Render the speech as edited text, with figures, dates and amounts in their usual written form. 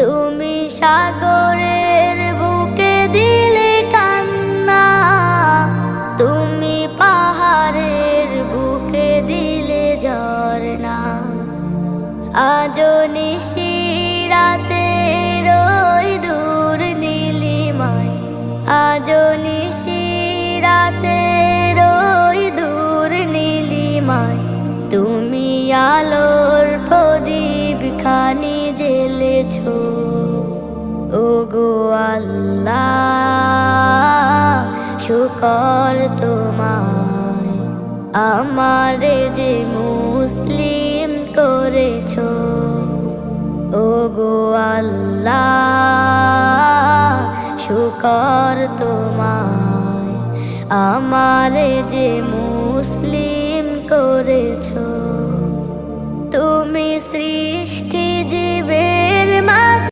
তুমি সাগরের বুকে দিলে কান্না, তুমি পাহাড়ের বুকে দিলে ঝরনা। আজও নিশি রাতে রই দূর নীলিমায়, আজও নিশি রাতে রই দূর নীলিমায়। তুমি আলোর প্রদীপ খানি জ্বেলেছো, ওগো আল্লাহ শুকর তোমায়, আমারে যে মুসলিম করেছো। ওগো আল্লাহ শুকর তোমায়, আমারে যে মুসলিম করেছো।